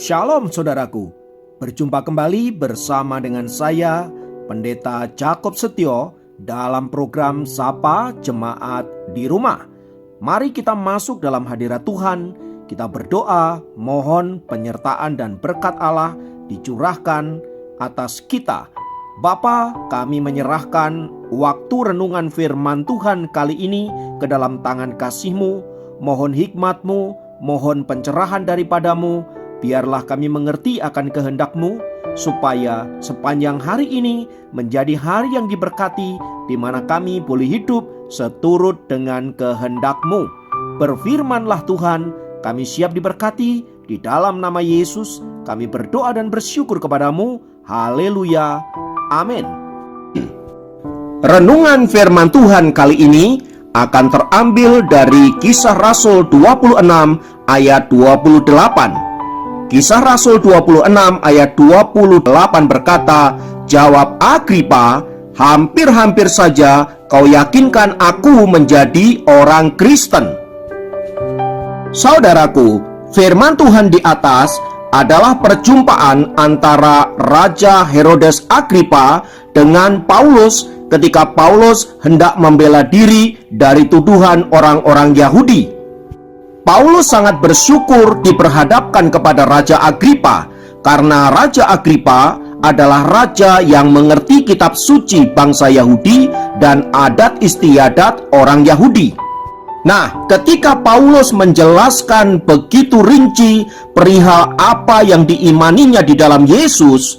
Shalom saudaraku, berjumpa kembali bersama dengan saya, Pendeta Jakob Setio, dalam program Sapa Jemaat di Rumah. Mari kita masuk dalam hadirat Tuhan, kita berdoa, mohon penyertaan dan berkat Allah dicurahkan atas kita. Bapa, kami menyerahkan waktu renungan firman Tuhan kali ini ke dalam tangan kasih-Mu. Mohon hikmat-Mu, mohon pencerahan daripadamu. Biarlah kami mengerti akan kehendak-Mu, supaya sepanjang hari ini menjadi hari yang diberkati, di mana kami boleh hidup seturut dengan kehendak-Mu. Berfirmanlah Tuhan, kami siap diberkati. Di dalam nama Yesus kami berdoa dan bersyukur kepadamu. Haleluya, amin. Renungan firman Tuhan kali ini akan terambil dari Kisah Rasul 26 ayat 28. Kisah Rasul 26 ayat 28 berkata, "Jawab Agripa, hampir-hampir saja kau yakinkan aku menjadi orang Kristen." Saudaraku, firman Tuhan di atas adalah perjumpaan antara Raja Herodes Agripa dengan Paulus ketika Paulus hendak membela diri dari tuduhan orang-orang Yahudi. Paulus sangat bersyukur diperhadapkan kepada Raja Agripa, karena Raja Agripa adalah raja yang mengerti kitab suci bangsa Yahudi dan adat istiadat orang Yahudi. Nah, ketika Paulus menjelaskan begitu rinci perihal apa yang diimaninya di dalam Yesus,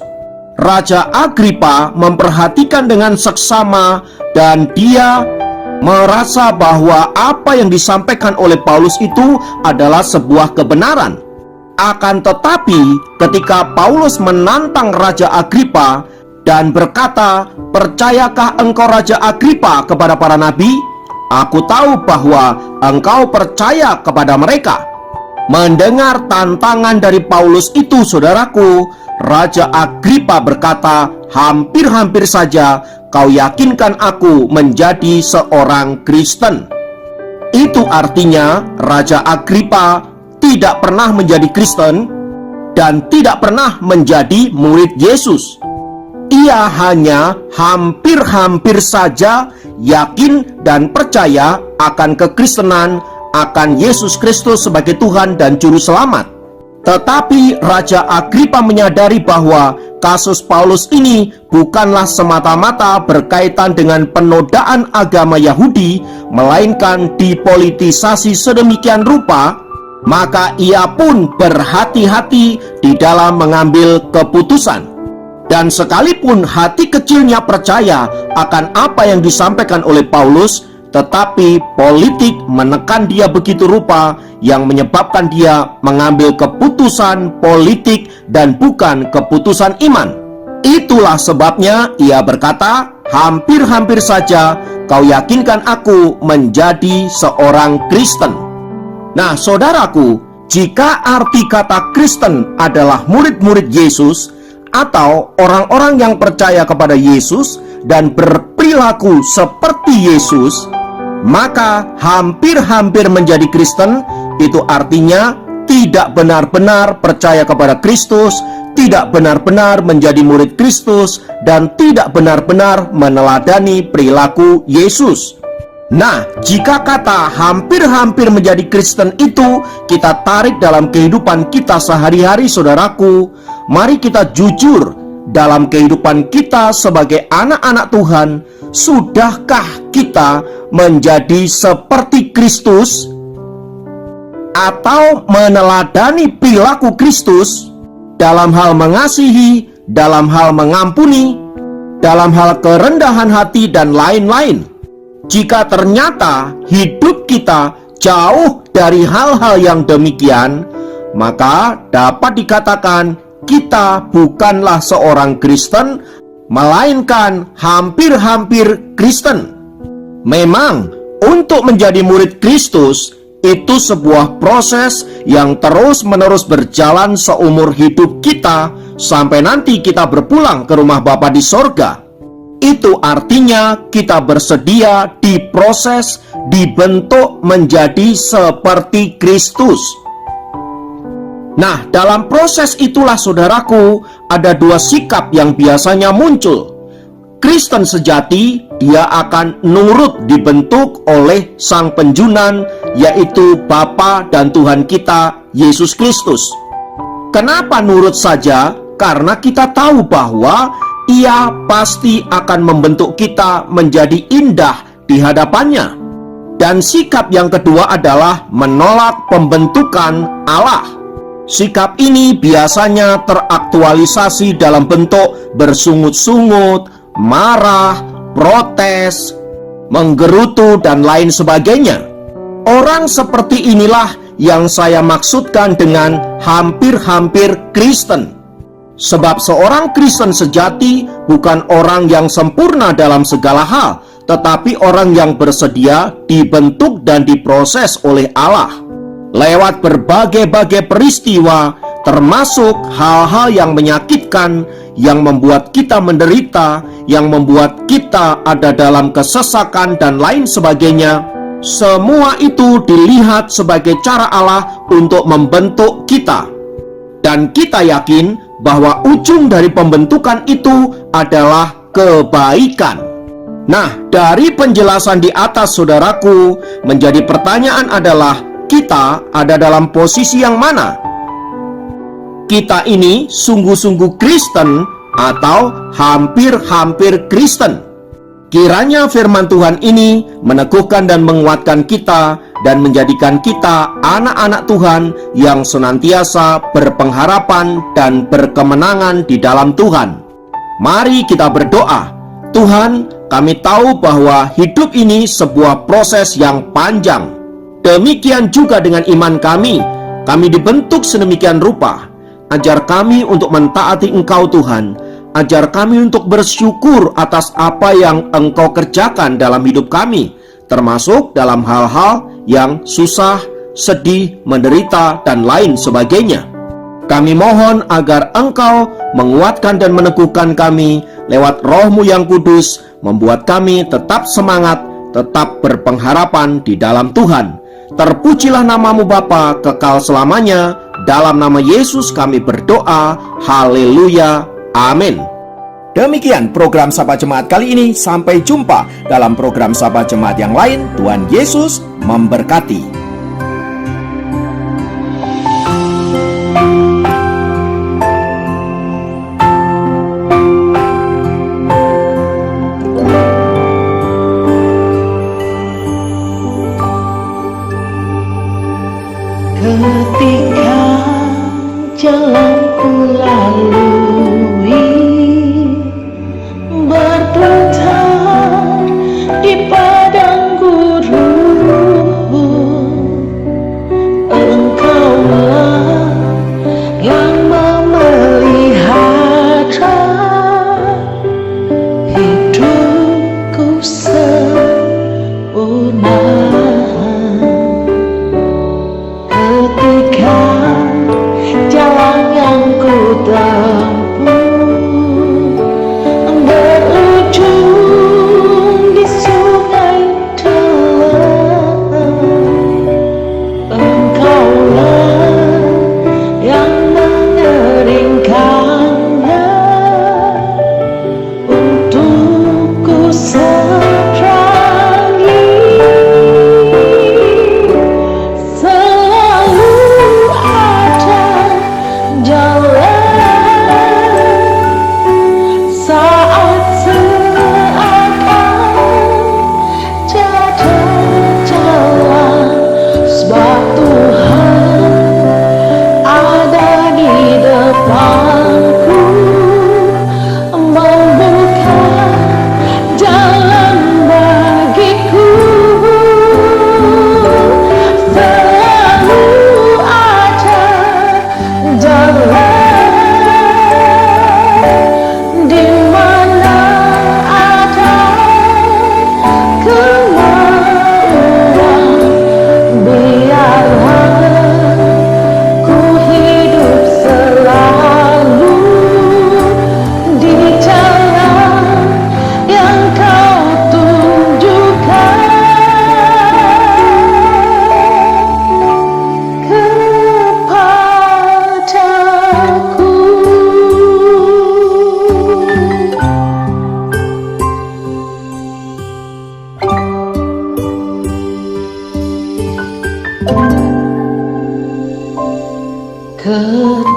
Raja Agripa memperhatikan dengan seksama dan dia merasa bahwa apa yang disampaikan oleh Paulus itu adalah sebuah kebenaran. Akan tetapi, ketika Paulus menantang Raja Agripa dan berkata, "Percayakah engkau Raja Agripa kepada para nabi? Aku tahu bahwa engkau percaya kepada mereka." Mendengar tantangan dari Paulus itu, saudaraku, Raja Agripa berkata, "Hampir-hampir saja kau yakinkan aku menjadi seorang Kristen." Itu artinya Raja Agripa tidak pernah menjadi Kristen dan tidak pernah menjadi murid Yesus. Ia hanya hampir-hampir saja yakin dan percaya akan kekristenan, akan Yesus Kristus sebagai Tuhan dan Juru Selamat. Tetapi Raja Agripa menyadari bahwa kasus Paulus ini bukanlah semata-mata berkaitan dengan penodaan agama Yahudi, melainkan dipolitisasi sedemikian rupa. Maka ia pun berhati-hati di dalam mengambil keputusan. Dan sekalipun hati kecilnya percaya akan apa yang disampaikan oleh Paulus, tetapi politik menekan dia begitu rupa yang menyebabkan dia mengambil keputusan politik dan bukan keputusan iman. Itulah sebabnya ia berkata, "Hampir-hampir saja kau yakinkan aku menjadi seorang Kristen." Nah, saudaraku, jika arti kata Kristen adalah murid-murid Yesus atau orang-orang yang percaya kepada Yesus dan berperilaku seperti Yesus, maka hampir-hampir menjadi Kristen itu artinya tidak benar-benar percaya kepada Kristus, tidak benar-benar menjadi murid Kristus, dan tidak benar-benar meneladani perilaku Yesus. Nah, jika kata hampir-hampir menjadi Kristen itu kita tarik dalam kehidupan kita sehari-hari, saudaraku, mari kita jujur dalam kehidupan kita sebagai anak-anak Tuhan. Sudahkah kita menjadi seperti Kristus atau meneladani perilaku Kristus dalam hal mengasihi, dalam hal mengampuni, dalam hal kerendahan hati dan lain-lain? Jika ternyata hidup kita jauh dari hal-hal yang demikian, maka dapat dikatakan kita bukanlah seorang Kristen, melainkan hampir-hampir Kristen. Memang untuk menjadi murid Kristus itu sebuah proses yang terus-menerus berjalan seumur hidup kita sampai nanti kita berpulang ke rumah Bapa di sorga. Itu artinya kita bersedia diproses, dibentuk menjadi seperti Kristus. Nah, dalam proses itulah saudaraku, ada dua sikap yang biasanya muncul. Kristen sejati, dia akan nurut dibentuk oleh Sang Penjunan, yaitu Bapa dan Tuhan kita, Yesus Kristus. Kenapa nurut saja? Karena kita tahu bahwa Ia pasti akan membentuk kita menjadi indah di hadapannya. Dan sikap yang kedua adalah menolak pembentukan Allah. Sikap ini biasanya teraktualisasi dalam bentuk bersungut-sungut, marah, protes, menggerutu, dan lain sebagainya. Orang seperti inilah yang saya maksudkan dengan hampir-hampir Kristen. Sebab seorang Kristen sejati bukan orang yang sempurna dalam segala hal, tetapi orang yang bersedia dibentuk dan diproses oleh Allah lewat berbagai-bagai peristiwa, termasuk hal-hal yang menyakitkan, yang membuat kita menderita, yang membuat kita ada dalam kesesakan dan lain sebagainya. Semua itu dilihat sebagai cara Allah untuk membentuk kita. Dan kita yakin bahwa ujung dari pembentukan itu adalah kebaikan. Nah, dari penjelasan di atas saudaraku, menjadi pertanyaan adalah, kita ada dalam posisi yang mana? Kita ini sungguh-sungguh Kristen atau hampir-hampir Kristen? Kiranya firman Tuhan ini meneguhkan dan menguatkan kita dan menjadikan kita anak-anak Tuhan yang senantiasa berpengharapan dan berkemenangan di dalam Tuhan. Mari kita berdoa. Tuhan, kami tahu bahwa hidup ini sebuah proses yang panjang. Demikian juga dengan iman kami. Kami dibentuk sedemikian rupa. Ajar kami untuk mentaati Engkau Tuhan. Ajar kami untuk bersyukur atas apa yang Engkau kerjakan dalam hidup kami, termasuk dalam hal-hal yang susah, sedih, menderita, dan lain sebagainya. Kami mohon agar Engkau menguatkan dan meneguhkan kami lewat Roh-Mu yang kudus, membuat kami tetap semangat, tetap berpengharapan di dalam Tuhan. Terpujilah nama-Mu Bapa kekal selamanya. Dalam nama Yesus kami berdoa. Haleluya. Amin. Demikian program Sapa Jemaat kali ini. Sampai jumpa dalam program Sapa Jemaat yang lain. Tuhan Yesus memberkati. Ketika jalan ku lalui berputar di padang gurun, Engkaulah yang memelihara hidupku sempurna. Ketika jalan yang ku tempuh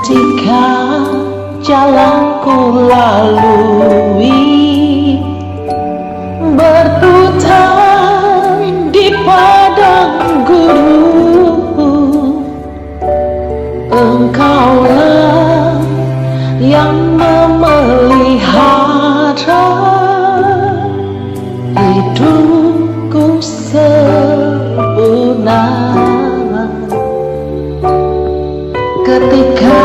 ketika jalanku lalui berputar di padang gurun, Engkaulah yang memelihara hidupku sempurna. Ketika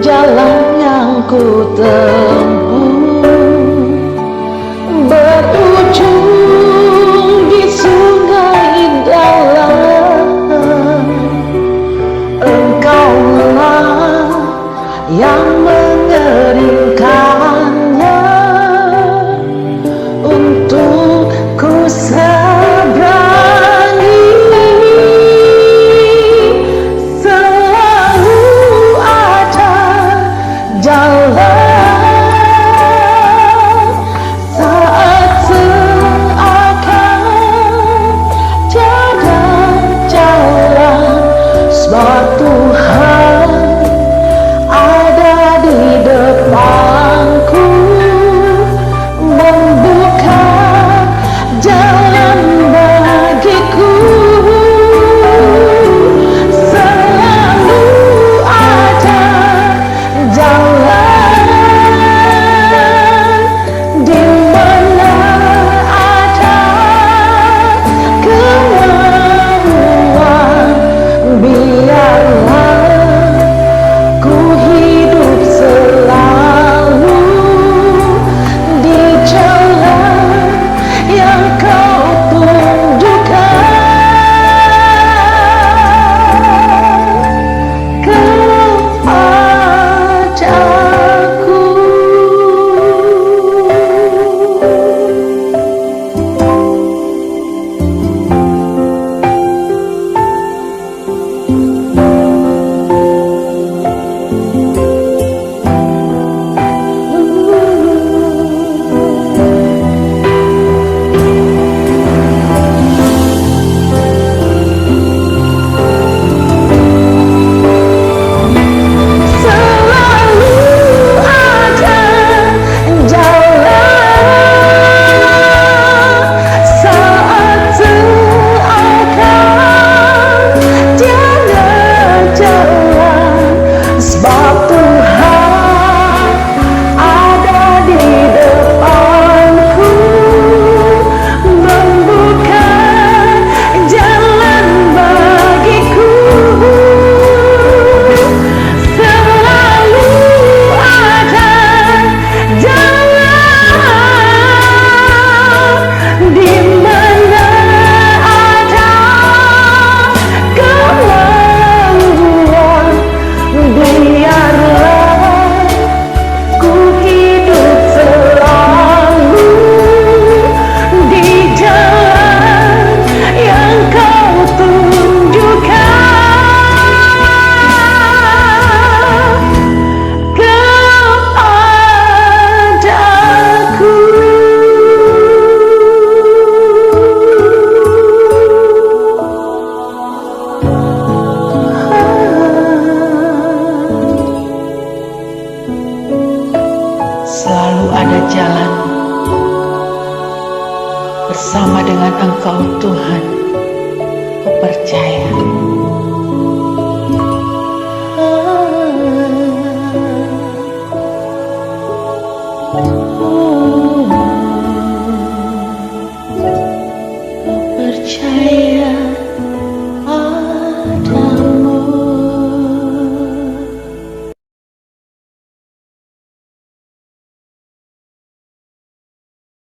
jalan yang ku tempuh berujung di sungai dalam, Engkaulah yang mengeringkannya untuk ku seberangi. Selalu ada jalan saat seakan tiada jalan, sebab Tuhan ada di depanku, membuka jalan bagiku. Selalu ada jalan di mana ada kemauan. Biarlah ku hidup selalu di jalan yang kau tunjukkan kepadaku. Selalu ada jalan saat seakan tiada jalan, sebab Tuhan ada di depanku, membuka jalan bagiku. Selalu ada jalan di mana ada kemauan. Biarlah ku hidup selalu di jalan yang kau tunjukkan kepadaku. Selalu ada jalan bersama dengan Engkau Tuhan, ku percaya.